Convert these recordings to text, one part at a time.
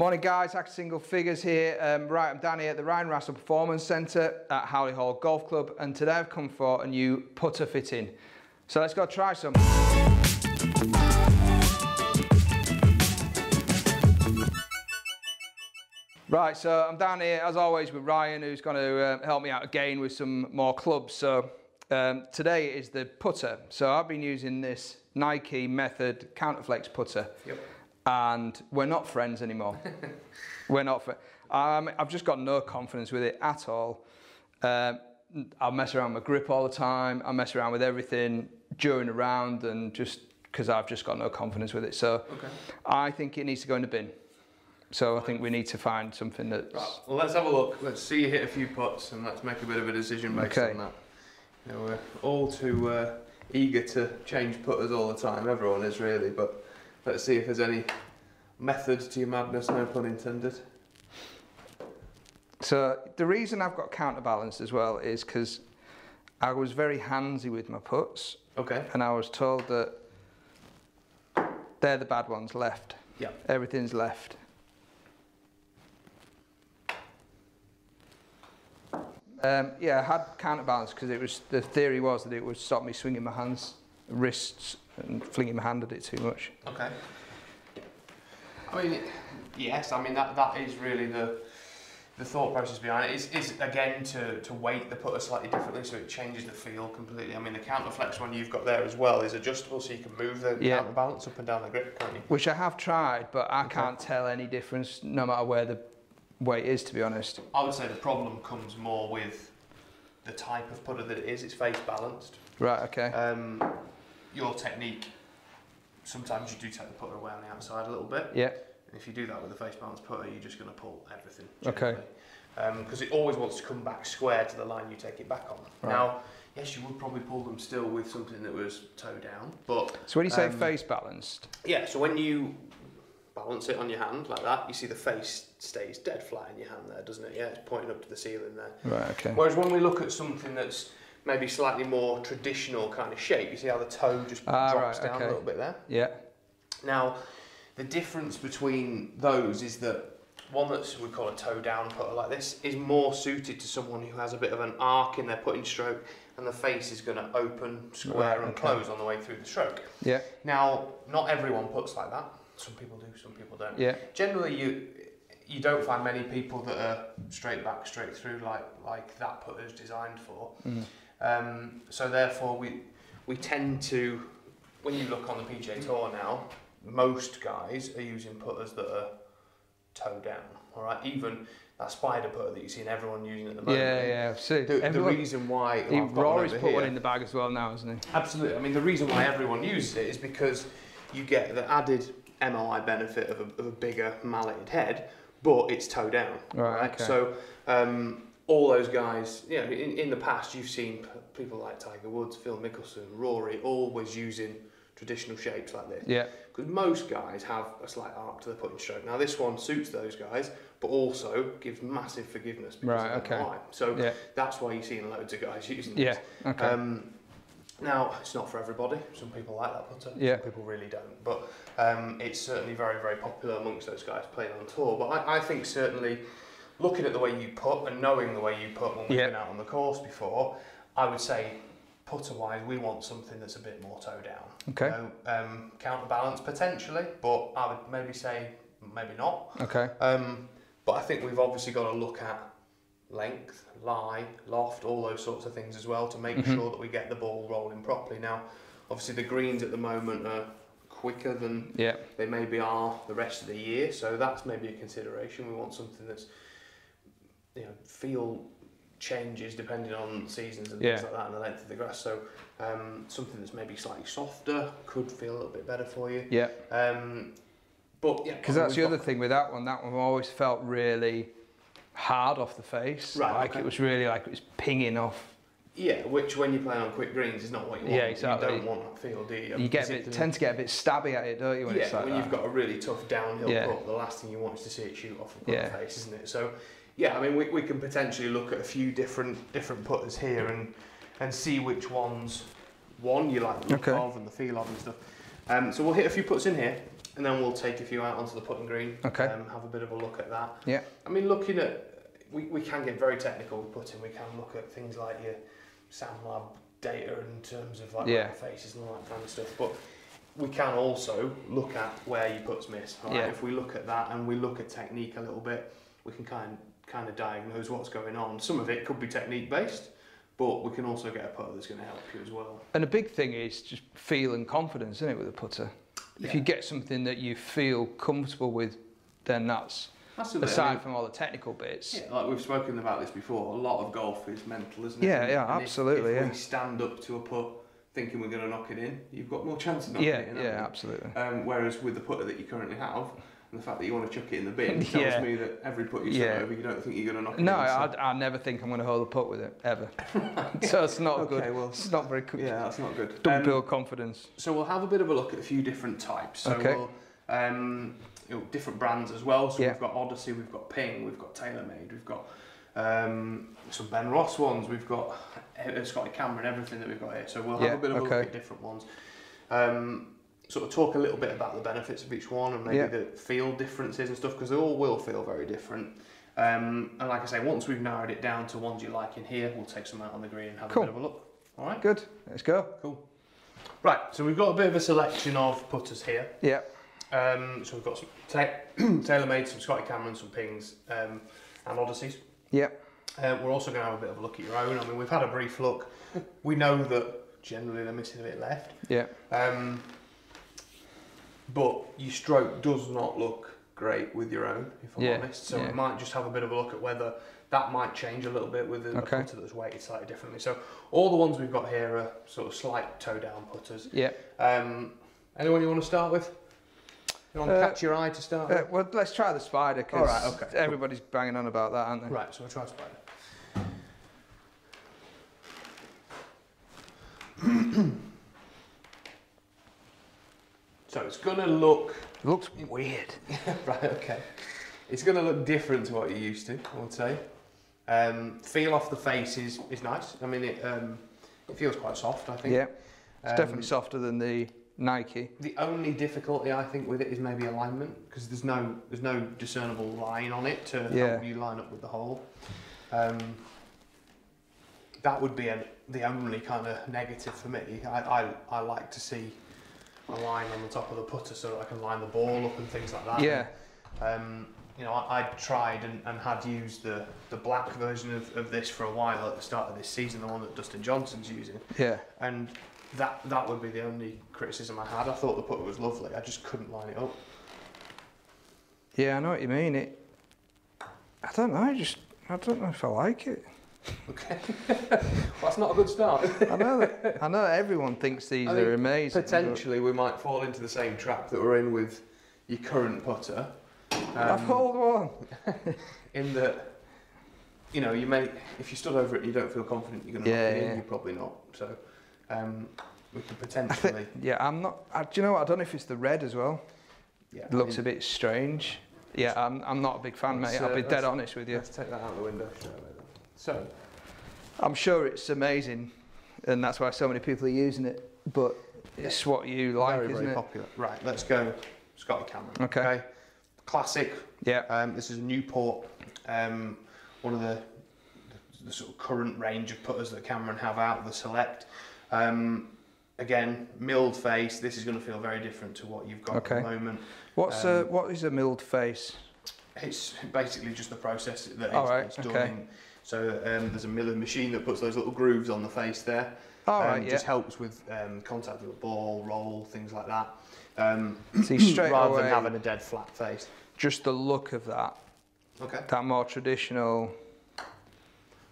Morning guys, Hack Single Figures here. Right, I'm down here at the Ryan Rastall Performance Centre at Howley Hall Golf Club, and today I've come for a new putter fitting. So let's go try some. Right, so I'm down here as always with Ryan, who's going to help me out again with some more clubs. So today is the putter. So I've been using this Nike Method Counterflex putter. Yep. And we're not friends anymore. We're not friends. I've just got no confidence with it at all. I'll mess around with my grip all the time. I mess around with everything during a round, and just because I've just got no confidence with it. So I think it needs to go in the bin. So I think we need to find something that's... Right, well, let's have a look. Let's see you hit a few putts and let's make a bit of a decision based on that. You know, we're all too eager to change putters all the time. Everyone is really, but let's see if there's any method to your madness, no pun intended. So the reason I've got counterbalanced as well is because I was very handsy with my putts. Okay. And I was told that they're the bad ones, left. Yeah. Everything's left. Yeah, I had counterbalance because it was, the theory was that it would stop me swinging my hands, wrists, and flinging my hand at it too much. Okay. I mean, yes, I mean that is really the thought process behind it. Is again to weight the putter slightly differently so it changes the feel completely. I mean, the counterflex one you've got there as well is adjustable, so you can move the counterbalance up and down the grip, can't you? Which I have tried, but I can't tell any difference no matter where the weight is, to be honest. I would say the problem comes more with the type of putter that it is. It's face balanced. Right. Okay. Your technique, sometimes you do take the putter away on the outside a little bit. Yeah. And if you do that with a face balanced putter, you're just going to pull everything. Generally. Okay. Because it always wants to come back square to the line you take it back on. Right. Now, yes, you would probably pull them still with something that was toe down, but... So when you say face balanced? Yeah, so when you balance it on your hand like that, you see the face stays dead flat in your hand there, doesn't it? Yeah, it's pointing up to the ceiling there. Right, okay. Whereas when we look at something that's maybe slightly more traditional kind of shape, you see how the toe just drops down a little bit there? Yeah. Now, the difference between those is that one that's we call a toe down putter like this is more suited to someone who has a bit of an arc in their putting stroke, and the face is going to open, square and close on the way through the stroke. Yeah. Now, not everyone puts like that. Some people do, some people don't. Yeah. Generally, you don't find many people that are straight back, straight through like that putter is designed for. So therefore, we tend to, when you look on the PGA Tour now, most guys are using putters that are toe down. All right, even that spider putter that you see everyone using at the moment. Yeah, yeah. So the reason why Rory's put one in the bag as well now, hasn't he? Absolutely. I mean, the reason why everyone uses it is because you get the added MOI benefit of a bigger malleted head, but it's toe down. Right. Okay. So all those guys, you know, in the past you've seen people like Tiger Woods, Phil Mickelson, Rory, always using traditional shapes like this. Yeah. Because most guys have a slight arc to the putting stroke. Now this one suits those guys, but also gives massive forgiveness because of MOI. So that's why you're seeing loads of guys using this. Yeah. Okay. Now, it's not for everybody. Some people like that putter, some people really don't. But it's certainly very, very popular amongst those guys playing on tour. But I think certainly, looking at the way you put and knowing the way you put when we've been out on the course before, I would say, putter-wise, we want something that's a bit more toe down. Okay. So, counterbalance potentially, but I would maybe say maybe not. Okay. But I think we've obviously got to look at length, lie, loft, all those sorts of things as well to make sure that we get the ball rolling properly. Now, obviously the greens at the moment are quicker than they maybe are the rest of the year, so that's maybe a consideration. We want something that's, you know, feel changes depending on seasons and things like that and the length of the grass. So something that's maybe slightly softer could feel a little bit better for you. Yeah. But yeah, because that's the other thing with that one. That one always felt really hard off the face, like it was really like it was pinging off. Yeah, which when you're playing on quick greens is not what you want. Yeah, exactly. You don't want that feel, do you? You tend to get a bit stabby at it, don't you? When it's like when you've got a really tough downhill putt, the last thing you want is to see it shoot off the face, isn't it? So, yeah, I mean, we can potentially look at a few different putters here and see which ones you like the look of and the feel of and stuff. So we'll hit a few putts in here. and then we'll take a few out onto the putting green. Okay. Have a bit of a look at that. Yeah. I mean, looking at, we can get very technical with putting. We can look at things like your SamLab data in terms of like faces and all that kind of stuff. But we can also look at where your putts miss. Right? Yeah. If we look at that and we look at technique a little bit, we can kind of diagnose what's going on. Some of it could be technique based, but we can also get a putter that's going to help you as well. And a big thing is just feel and confidence, isn't it, with a putter? Yeah. If you get something that you feel comfortable with, then that's aside from all the technical bits. Yeah, like we've spoken about this before, a lot of golf is mental, isn't it? Yeah, and absolutely. If we stand up to a putt thinking we're going to knock it in, you've got more chance of knocking it in. Yeah, absolutely. Whereas with the putter that you currently have, and the fact that you want to chuck it in the bin tells me that every putt you set over, you don't think you're going to knock it in. No, I never think I'm going to hold a putt with it, ever. So it's not good. Well, it's not very good. Yeah, that's not good. Don't build confidence. So we'll have a bit of a look at a few different types. So we'll, different brands as well. So we've got Odyssey, we've got Ping, we've got TaylorMade, we've got some Ben Ross ones, we've got Scotty Cameron, everything that we've got here. So we'll have a bit of a look at different ones. Sort of talk a little bit about the benefits of each one and maybe the feel differences and stuff, because they all will feel very different. And like I say, once we've narrowed it down to ones you like in here, we'll take some out on the green and have a bit of a look. All right? Good. Let's go. Cool. Right, so we've got a bit of a selection of putters here. Yeah. So we've got some TaylorMade, some Scotty Cameron, some Pings, and Odysseys. Yeah. We're also going to have a bit of a look at your own. I mean, we've had a brief look. We know that generally they're missing a bit left. Yeah. But your stroke does not look great with your own, if I'm honest. So we might just have a bit of a look at whether that might change a little bit with a putter that's weighted slightly differently. So all the ones we've got here are sort of slight toe down putters. Yeah. Anyone you want to start with? You want to catch your eye to start with? Well, let's try the Spider, because everybody's banging on about that, aren't they? Right, so we'll try Spider. So it's going to look... It looks weird. Right, okay. It's going to look different to what you're used to, I would say. Feel off the face is nice. I mean, it feels quite soft, I think. Yeah, it's definitely softer than the Nike. The only difficulty I think with it is maybe alignment, because there's no discernible line on it to help you line up with the hole. That would be the only kind of negative for me. I like to see a line on the top of the putter so that I can line the ball up and things like that. Yeah. And, you know, I tried and had used the black version of this for a while at the start of this season, the one that Dustin Johnson's using. Yeah. And that would be the only criticism I had. I thought the putter was lovely. I just couldn't line it up. Yeah, I know what you mean. I don't know. I don't know if I like it. Okay. Well, that's not a good start. I know everyone thinks these are amazing. Potentially we might fall into the same trap that we're in with your current putter. I've hold one. In that, you know, you may, if you stood over it and you don't feel confident you're going to knock it in, you're probably not. So we could potentially... I'm not... do you know what? I don't know if it's the red as well. Yeah, it looks a bit strange. Yeah, I'm not a big fan, mate. I'll be dead honest with you. Let's take that out the window. So, I'm sure it's amazing, and that's why so many people are using it. But it's what you like, isn't it? Very popular. Right, let's go Scotty Cameron. Okay. Classic. Yeah. This is a Newport. One of the sort of current range of putters that Cameron have out, the Select. Again, milled face. This is going to feel very different to what you've got at the moment. What is a milled face? It's basically just the process that it's done in. So there's a milling machine that puts those little grooves on the face there. Just helps with contact with the ball, roll, things like that. See, straight rather away, than having a dead flat face. Just the look of that. Okay. That more traditional,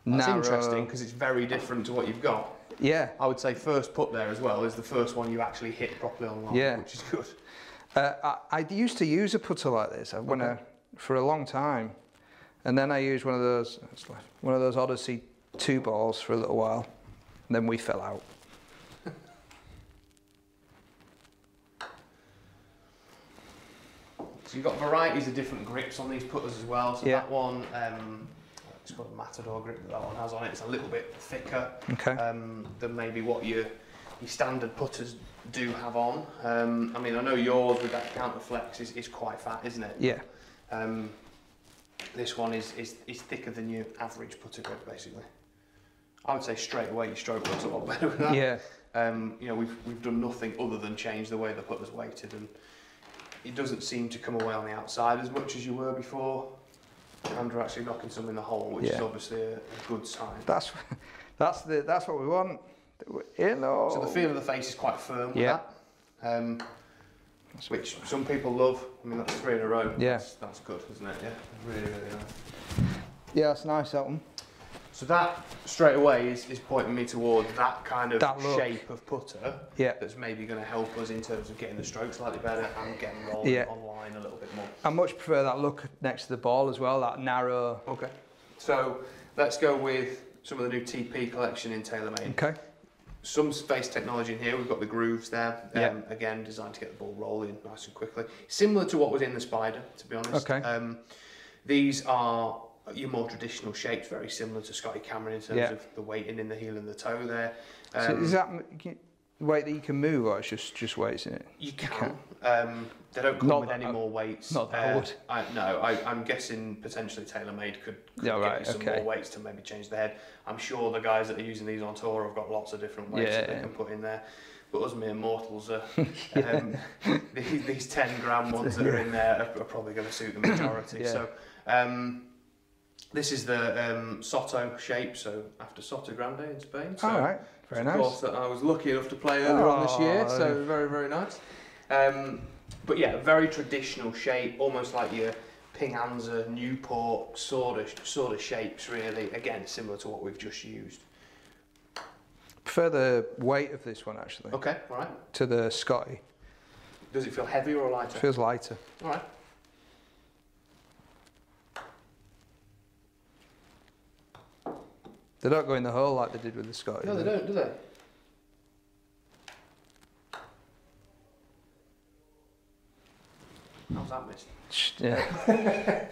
That's narrow. interesting because it's very different to what you've got. Yeah. I would say first putt there as well is the first one you actually hit properly on the line, which is good. I used to use a putter like this for a long time, and then I used one of those Odyssey 2 balls for a little while, and then we fell out. So you've got varieties of different grips on these putters as well. So that one, it's called a Matador grip that one has on it. It's a little bit thicker than maybe what your your standard putters do have on. I mean, I know yours with that counter flex is quite fat, isn't it? Yeah. This one is thicker than your average putter grip, basically. I would say straight away your stroke looks a lot better with that. Yeah. You know, we've done nothing other than change the way the putter's weighted, and it doesn't seem to come away on the outside as much as you were before. And we're actually knocking some in the hole, which is obviously a good sign. That's what we want. You know. So the feel of the face is quite firm with that. Which some people love. I mean, that's 3 in a row. Yeah. That's good, isn't it? Yeah, really, really nice. Yeah, that's nice, that one. So that straight away is pointing me towards that kind of shape of putter that's maybe going to help us in terms of getting the stroke slightly better and getting rolling online a little bit more. I much prefer that look next to the ball as well, that narrow. Okay. So let's go with some of the new TP collection in TaylorMade. Okay. Some face technology in here. We've got the grooves there. Again, designed to get the ball rolling nice and quickly. Similar to what was in the Spider, to be honest. Okay. These are your more traditional shapes, very similar to Scotty Cameron in terms of the weighting in the heel and the toe there. So is that weight that you can move, or it's just weights in it? You can. They don't come with any more weights. Not that I would. I'm guessing potentially TaylorMade could get you some more weights to maybe change the head. I'm sure the guys that are using these on tour have got lots of different weights that they can put in there. But us mere mortals, these 10 gram ones that are in there are probably going to suit the majority. So this is the Soto shape, so after Soto Grande in Spain. So all right, very nice. Of course, that I was lucky enough to play earlier on this year, so very, very nice. But yeah, very traditional shape, almost like your Ping Anza, Newport sort of shapes, really. Again, similar to what we've just used. Prefer the weight of this one actually. Okay, all right. To the Scotty. Does it feel heavier or lighter? It feels lighter. All right. They don't go in the hole like they did with the Scotty. No, they don't, do they? How's that missed? Yeah.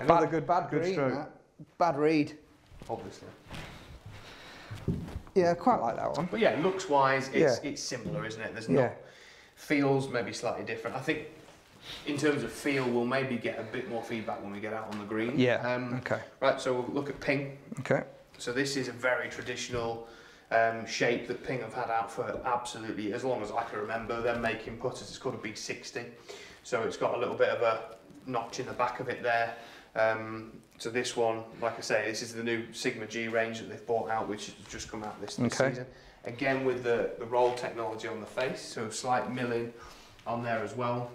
Another good green, stroke. That. Bad read. Obviously. Yeah, I quite like that one. But yeah, looks wise, it's similar, isn't it? There's not feels maybe slightly different. I think in terms of feel, we'll maybe get a bit more feedback when we get out on the green. Yeah. Okay. Right. So we'll look at Ping. Okay. So this is a very traditional shape that Ping have had out for absolutely as long as I can remember. They're making putters. It's called a B60. So it's got a little bit of a notch in the back of it there. So this one, like I say, this is the new Sigma G range that they've brought out, which has just come out this season. Again with the roll technology on the face, so slight milling on there as well.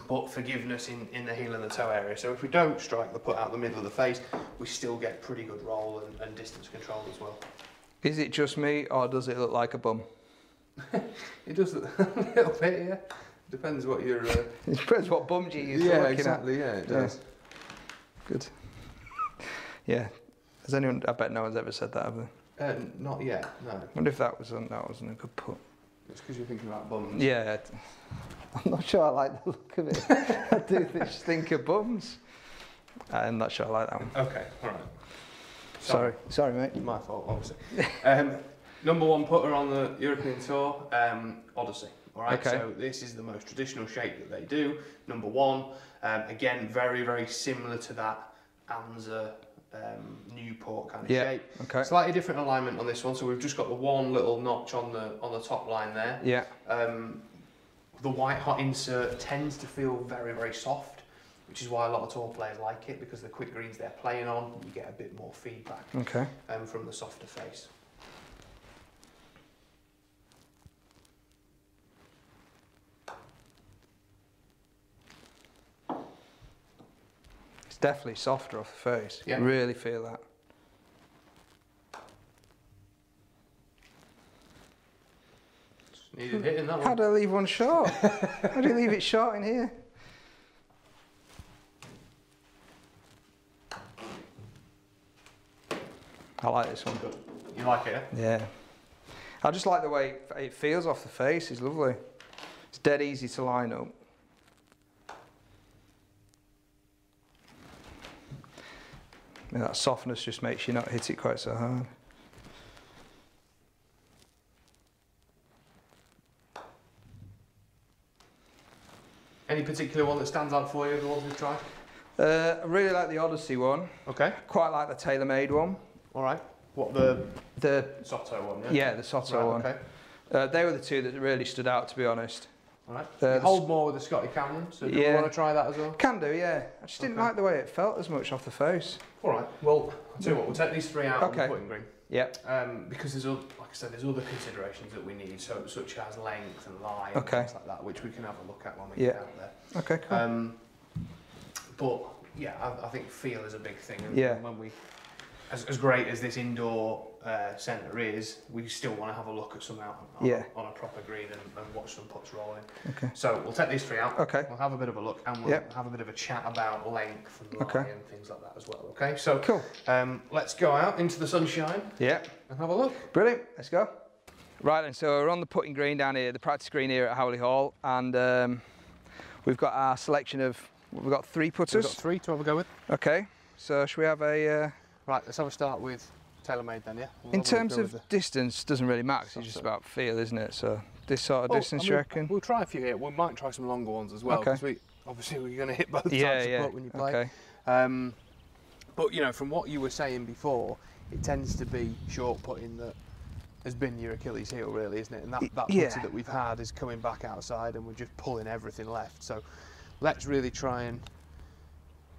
But forgiveness in the heel and the toe area. So if we don't strike the putt out the middle of the face, we still get pretty good roll and distance control as well. Is it just me, or does it look like a bum? It does look a little bit, yeah. Depends what you're... It depends what bums you use. Yeah, exactly, yeah, it does. Good. Yeah. Has anyone? I bet no one's ever said that, have they? Not yet, no. I wonder if that wasn't a good putt. It's because you're thinking about bums. Yeah. I'm not sure I like the look of it. I do just think of bums. I'm not sure I like that one. Okay, all right. Sorry, mate. It's my fault, obviously. Number one putter on the European Tour, Odyssey. All right, so this is the most traditional shape that they do. Number one, again, very, very similar to that Anza Newport kind of shape. Okay. Slightly different alignment on this one. So we've just got the one little notch on the top line there. Yeah. The white hot insert tends to feel very, very soft, which is why a lot of tour players like it, because the quick greens they're playing on, you get a bit more feedback from the softer face. It's definitely softer off the face. Yeah. Really feel that. Needed hitting that one. How do I leave one short? How do you leave it short in here? I like this one. Good. You like it? Yeah. I just like the way it feels off the face. It's lovely. It's dead easy to line up. And that softness just makes you not hit it quite so hard. particular one that stands out for you, the ones we've tried? I really like the Odyssey one. Okay. Quite like the TaylorMade one. All right. What, the Soto one, yeah? Yeah, the Soto one. Okay. They were the two that really stood out, to be honest. All right. You hold more with the Scotty Cameron, so do you want to try that as well? Can do, yeah. I just didn't like the way it felt as much off the face. All right. Well, I'll tell you what, we'll take these 3 out on the putting green. Yeah. Because there's, like I said, there's other considerations that we need, such as length and lie and things like that, which we can have a look at when we get out there. Okay, cool. But yeah, I think feel is a big thing. And when we, as great as this indoor centre is, we still want to have a look at some out on a proper green and watch some putts rolling. Okay. So we'll take these 3 out. Okay. We'll have a bit of a look and we'll have a bit of a chat about length and lie and things like that as well. Okay. So cool. Let's go out into the sunshine. Yeah. And have a look. Brilliant. Let's go. Right then. So we're on the putting green down here, the practice green here at Howley Hall, and we've got our selection of. We've got 3 putters. We've got 3 to have a go with. Okay. So should we have a? Right. Let's have a start with TaylorMade then, yeah? In terms of distance, doesn't really matter, it's just about feel, isn't it? So this sort of distance, you reckon? We'll try a few here. We might try some longer ones as well, because obviously we're going to hit both types of putt when you play. Okay. But you know, from what you were saying before, it tends to be short putting that has been your Achilles heel, really, isn't it? And that putter that we've had is coming back outside, and we're just pulling everything left. So let's really try and,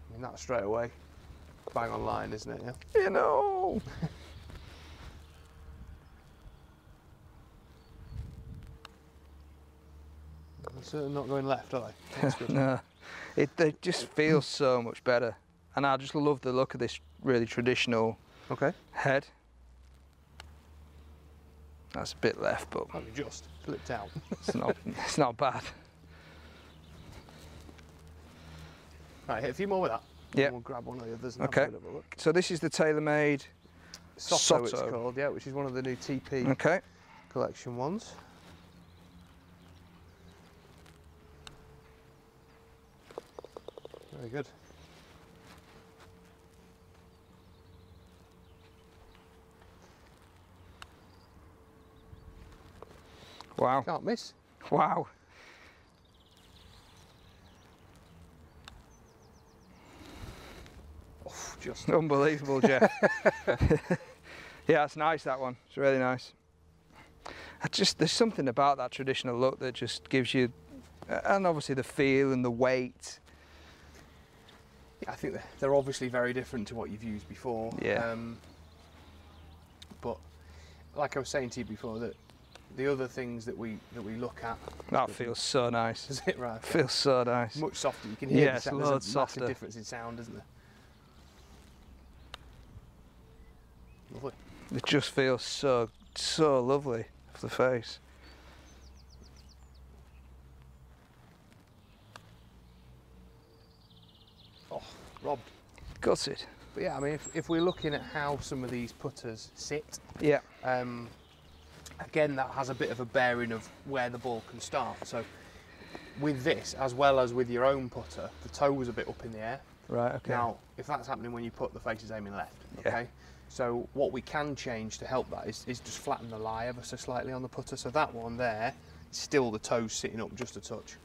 I mean, that straight away. Bang on line, isn't it? Yeah. You know. They're certainly not going left, are they? That's good. No, they just feel so much better, and I just love the look of this really traditional head. That's a bit left, but only just flipped out. It's not bad. Right, hit a few more with that. Yeah. We'll grab one of the others and have a bit of a look. So this is the TaylorMade Soto it's called, yeah, which is one of the new TP collection ones. Very good. Wow. Can't miss. Wow. Just unbelievable, Jeff. Yeah, it's nice, that one. It's really nice. There's something about that traditional look that just gives you, and obviously the feel and the weight. Yeah, I think they're obviously very different to what you've used before. Yeah. But like I was saying to you before, that the other things that we look at. That feels so nice. Is it right? Feels so nice. Much softer. You can hear it's a lot softer. Massive difference in sound, isn't there? Lovely. It just feels so lovely off the face. Oh, robbed. Gutted. But yeah, I mean, if we're looking at how some of these putters sit, again, that has a bit of a bearing of where the ball can start. So with this, as well as with your own putter, the toe was a bit up in the air. Right, okay. Now, if that's happening when you put the face is aiming left, okay? So what we can change to help that is just flatten the lie ever so slightly on the putter. So that one there, still the toes sitting up just a touch.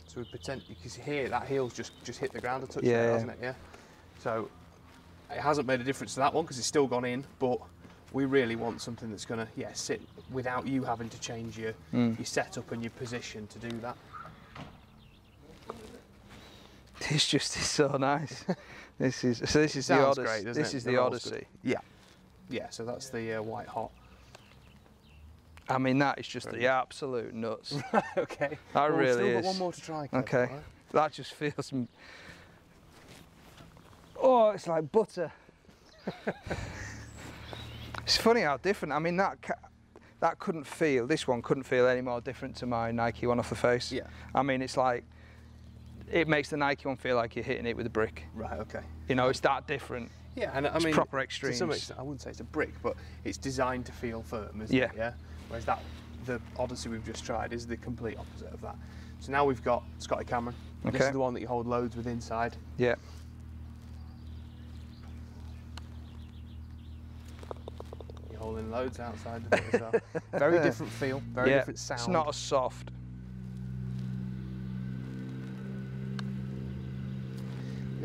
So we pretend, you can hear that heel's just hit the ground a touch there, hasn't it? Yeah. So it hasn't made a difference to that one because it's still gone in, but we really want something that's going to sit without you having to change your setup and your position to do that. It's so nice. This is the Odyssey. Great, this is the Odyssey. Yeah, yeah. So that's the white hot. I mean, that is just the absolute nuts. Okay. That really is. We've still got is. one more to try. Okay. Right? That just feels. Oh, it's like butter. It's funny how different. I mean, that couldn't feel. This one couldn't feel any more different to my Nike one off the face. Yeah. I mean, it's like. It makes the Nike one feel like you're hitting it with a brick. Right, okay. You know, it's that different. Yeah, and I mean, proper extremes. To some extent, I wouldn't say it's a brick, but it's designed to feel firm, isn't it? Yeah. Whereas the Odyssey we've just tried is the complete opposite of that. So now we've got Scotty Cameron. Okay. This is the one that you hold loads with inside. Yeah. You're holding loads outside of it as well. Very different feel, very different sound. It's not as soft.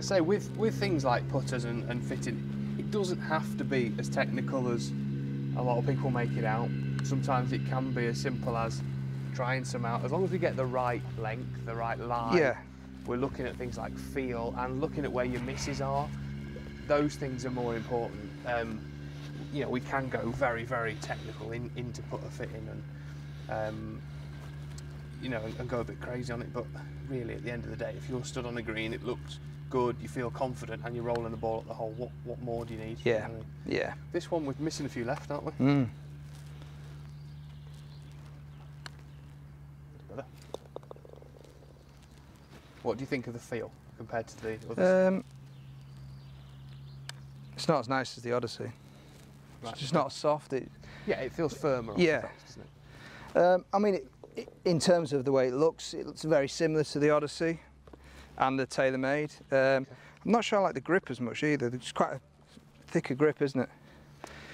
I say, with things like putters and fitting, it doesn't have to be as technical as a lot of people make it out. Sometimes it can be as simple as trying some out. As long as we get the right length, the right lie, yeah. We're looking at things like feel and looking at where your misses are. Those things are more important. You know, we can go very, very technical into putter fitting and you know, and go a bit crazy on it. But really, at the end of the day, if you're stood on a green, it looks good, you feel confident, and you're rolling the ball at the hole. What more do you need? Yeah, yeah. This one, we're missing a few left, aren't we? Mm. What do you think of the feel compared to the others? It's not as nice as the Odyssey. Right. It's just not as soft. Yeah, it feels firmer. Yeah. Face, doesn't it? I mean, in terms of the way it looks very similar to the Odyssey and the TaylorMade. I'm not sure I like the grip as much either. It's quite a thicker grip, isn't it?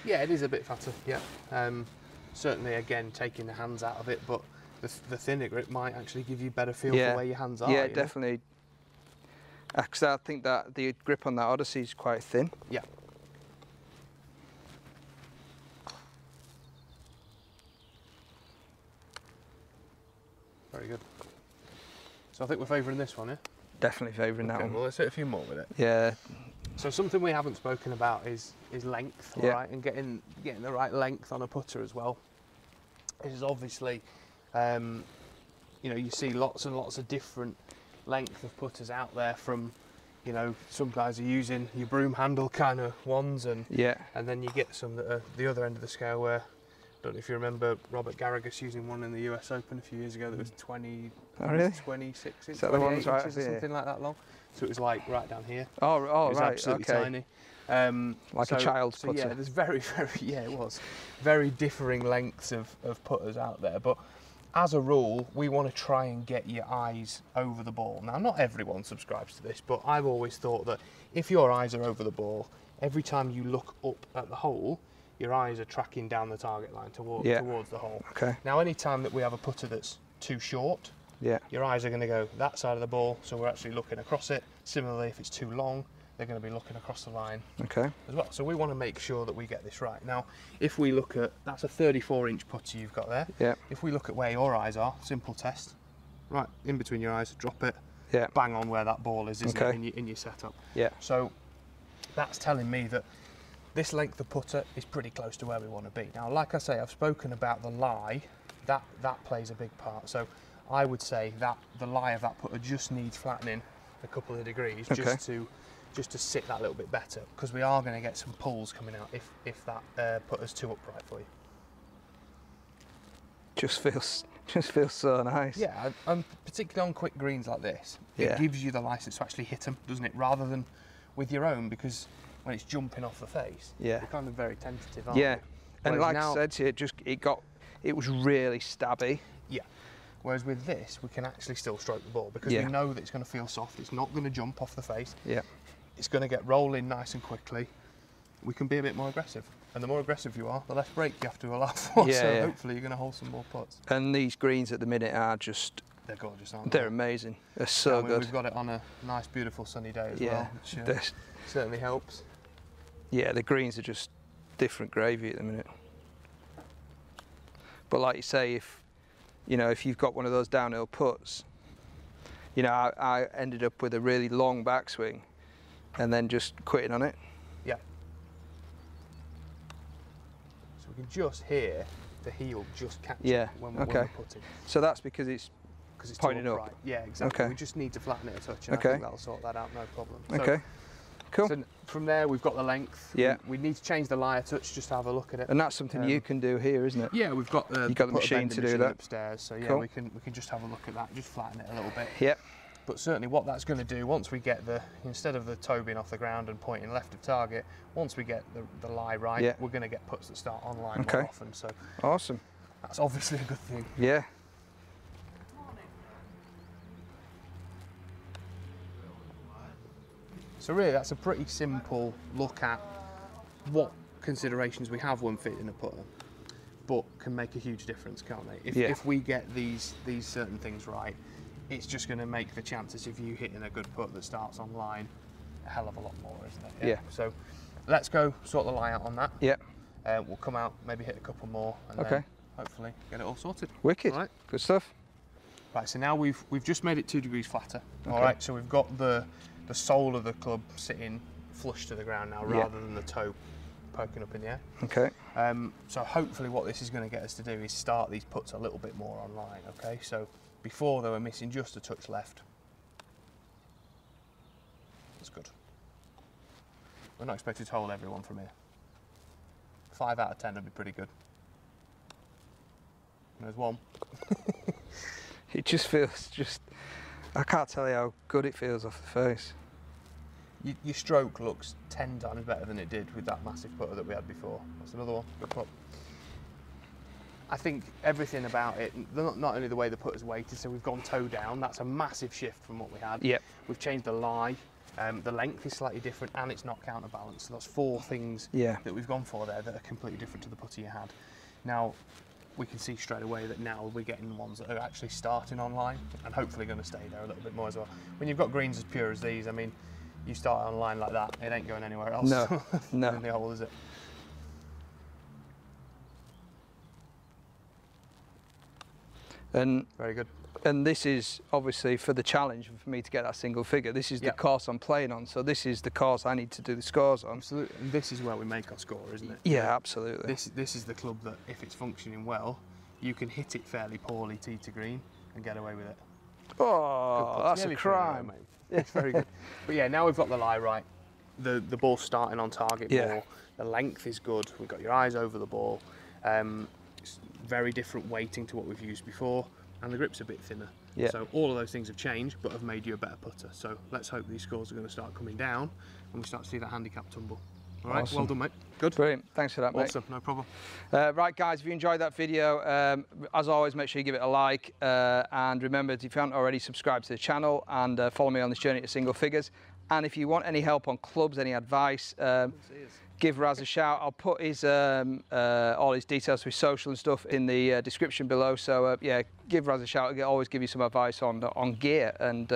Yeah, it is a bit fatter, yeah. Certainly, again, taking the hands out of it, but the thinner grip might actually give you better feel for where your hands are. Yeah, definitely. Because I think that the grip on that Odyssey is quite thin. Yeah. Very good. So I think we're favouring this one, yeah? Definitely favouring that one. Well, let's hit a few more with it. Yeah. So something we haven't spoken about is length, right? And getting the right length on a putter as well. This is obviously, you know, you see lots and lots of different length of putters out there. From, you know, some guys are using your broom handle kind of ones, and then you get some that are the other end of the scale where, I don't know if you remember Robert Garrigus using one in the US Open a few years ago that was 26 inches, is that the ones right or something like that long. So it was like right down here. Oh, it was right, absolutely okay. tiny. Like a child's putter. Yeah, there's very, it was very differing lengths of putters out there. But as a rule, we want to try and get your eyes over the ball. Now, not everyone subscribes to this, but I've always thought that if your eyes are over the ball, every time you look up at the hole, your eyes are tracking down the target line towards the hole. Okay. Now, any time that we have a putter that's too short, your eyes are going to go that side of the ball, so we're actually looking across it. Similarly, if it's too long, they're going to be looking across the line as well. So we want to make sure that we get this right. Now, if we look at, that's a 34-inch putter you've got there. Yeah. If we look at where your eyes are, simple test, right in between your eyes, drop it, bang on where that ball is, isn't it, in your setup. Yeah. So that's telling me that this length of putter is pretty close to where we want to be. Now, like I say, I've spoken about the lie, that plays a big part. So I would say that the lie of that putter just needs flattening a couple of degrees just to sit that little bit better, because we are going to get some pulls coming out if that putter's too upright for you. Just feels so nice. Yeah, and particularly on quick greens like this, it gives you the license to actually hit them, doesn't it? Rather than with your own, because when it's jumping off the face, you're kind of very tentative, aren't you? And like I said to you, it was really stabby. Yeah. Whereas with this, we can actually still stroke the ball, because we know that it's going to feel soft. It's not going to jump off the face. Yeah. It's going to get rolling nice and quickly. We can be a bit more aggressive. And the more aggressive you are, the less break you have to allow for. So hopefully you're going to hold some more putts. And these greens at the minute are just... They're gorgeous, aren't they? They're amazing. They're so good. We've got it on a nice, beautiful sunny day as well, which certainly helps. Yeah, the greens are just different gravy at the minute. But like you say, if you've got one of those downhill putts, you know, I ended up with a really long backswing and then just quitting on it. Yeah. So we can just hear the heel just catch it when we're putting. So that's because it's pointing up. Yeah, exactly. Okay. We just need to flatten it a touch, and I think that'll sort that out, no problem. Okay. Cool. So from there, we've got the length. Yeah. We need to change the lie a touch just to have a look at it. And that's something you can do here, isn't it? Yeah, we've got the machine to do that upstairs. So yeah, we can just have a look at that, just flatten it a little bit. Yep. But certainly, what that's going to do once we get instead of the toe being off the ground and pointing left of target, once we get the lie right, we're going to get putts that start online more often. So awesome. That's obviously a good thing. Yeah. So really, that's a pretty simple look at what considerations we have when fitting a putter, but can make a huge difference, can't they? If we get these certain things right, it's just going to make the chances of you hitting a good putt that starts online a hell of a lot more, isn't it? Yeah. So let's go sort the lie out on that. Yeah. We'll come out, maybe hit a couple more, and then hopefully get it all sorted. Wicked. All right. Good stuff. Right, so now we've just made it 2 degrees flatter. All right, so we've got the sole of the club sitting flush to the ground now, rather than the toe poking up in the air. Okay. So hopefully what this is going to get us to do is start these putts a little bit more online. Okay, so before they were missing just a touch left. That's good. We're not expected to hold everyone from here. 5 out of 10 would be pretty good. There's one. It just feels I can't tell you how good it feels off the face. Your stroke looks 10 times better than it did with that massive putter that we had before. That's another one. Good putt. I think everything about it, not only the way the putter's weighted, so we've gone toe down, that's a massive shift from what we had. Yep. We've changed the lie, the length is slightly different, and it's not counterbalanced. So that's 4 things that we've gone for there that are completely different to the putter you had. Now, we can see straight away that now we're getting ones that are actually starting online and hopefully going to stay there a little bit more as well. When you've got greens as pure as these, I mean, you start online like that, it ain't going anywhere else. No, no. In the hole, is it? And very good. And this is obviously for the challenge for me to get that single figure. This is the course I'm playing on, so this is the course I need to do the scores on. Absolutely. And this is where we make our score, isn't it? Yeah, absolutely. This is the club that, if it's functioning well, you can hit it fairly poorly tee to green and get away with it. Oh, that's a crime. It's very good. But yeah, now we've got the lie right. The ball's starting on target more. The length is good. We've got your eyes over the ball. It's very different weighting to what we've used before. And the grip's a bit thinner. Yeah. So all of those things have changed, but have made you a better putter. So let's hope these scores are going to start coming down when we start to see that handicap tumble. All right, well done, mate. Good. Brilliant. Thanks for that, mate. Awesome, no problem. Right, guys, if you enjoyed that video, as always, make sure you give it a like. And remember, if you haven't already, subscribe to the channel and follow me on this journey to single figures. And if you want any help on clubs, any advice, give Raz a shout. I'll put his all his details for his social and stuff in the description below. So yeah, give Raz a shout. I'll always give you some advice on gear and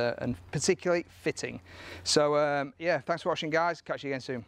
particularly fitting. So yeah, thanks for watching, guys. Catch you again soon.